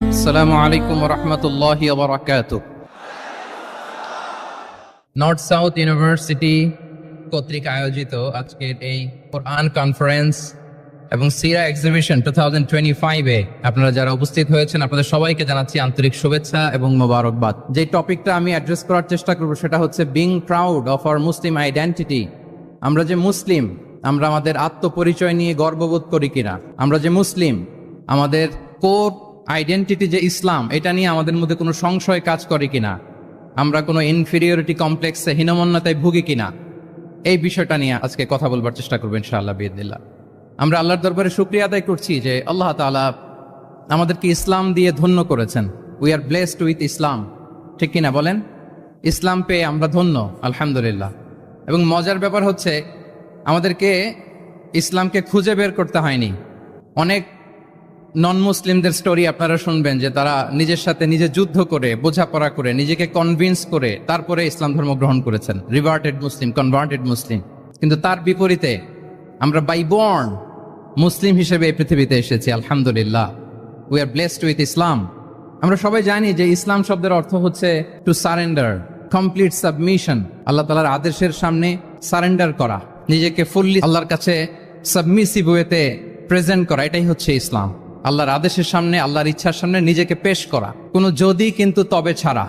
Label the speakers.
Speaker 1: আসসালামু আলাইকুম ওয়া রাহমাতুল্লাহি ওয়া বারাকাতুহু। নর্থ সাউথ ইউনিভার্সিটি কর্তৃক আয়োজিত আজকের এই কোরআন কনফারেন্স এবং সিরা এক্সিবিশন 2025-এ আপনারা যারা উপস্থিত হয়েছেন আপনাদের সবাইকে জানাচ্ছি আন্তরিক শুভেচ্ছা এবং মোবারকবাদ। যে টপিকটা আমি অ্যাড্রেস করার চেষ্টা করব সেটা হচ্ছে being proud of our Muslim identity. আমরা যে মুসলিম, আমরা আমাদের আত্মপরিচয় নিয়ে গর্ববোধ করি কিনা? আমরা যে মুসলিম, আমাদের কোর আইডেন্টিটি যে ইসলাম, এটা নিয়ে আমাদের মধ্যে কোনো সংশয় কাজ করে কিনা? আমরা কোনো ইনফিরিয়রিটি কমপ্লেক্সে হীনমন্যতায় ভুগি কিনা? এই বিষয়টা নিয়ে আজকে কথা বলবার চেষ্টা করবো ইনশাআল্লাহ বিইذনিল্লাহ। আমরা আল্লাহর দরবারে শুকরিয়া আদায় করছি যে আল্লাহ তাআলা আমাদেরকে ইসলাম দিয়ে ধন্য করেছেন। উই আর ব্লেসড উইথ ইসলাম, ঠিক কিনা বলেন? ইসলাম পেয়ে আমরা ধন্য, আলহামদুলিল্লাহ। এবং মজার ব্যাপার হচ্ছে আমাদেরকে ইসলামকে খুঁজে বের করতে হয়নি। অনেক নন মুসলিমদের স্টোরি আপনারা শুনবেন যে তারা নিজের সাথে নিজে যুদ্ধ করে, বোঝাপড়া করে, নিজেকে কনভিন্স করে তারপরে ইসলাম ধর্ম গ্রহণ করেছেন, রিভার্টেড মুসলিম, কনভার্টেড মুসলিম। কিন্তু তার বিপরীতে আমরা বাই বর্ন মুসলিম হিসেবে এই পৃথিবীতে এসেছি, আলহামদুলিল্লাহ। উই আর ব্লেসড উইথ ইসলাম। আমরা সবাই জানি যে ইসলাম শব্দের অর্থ হচ্ছে টু সারেন্ডার, কমপ্লিট সাবমিশন। আল্লাহ তাআলার আদেশের সামনে সারেন্ডার করা, নিজেকে ফুললি আল্লাহর কাছে সাবমিসিভ ওয়েতে প্রেজেন্ট করা, এটাই হচ্ছে ইসলাম। আল্লাহর আদেশের সামনে, আল্লাহর ইচ্ছার সামনে নিজেকে পেশ করা, কোনো যদি কিন্তু তবে ছাড়া।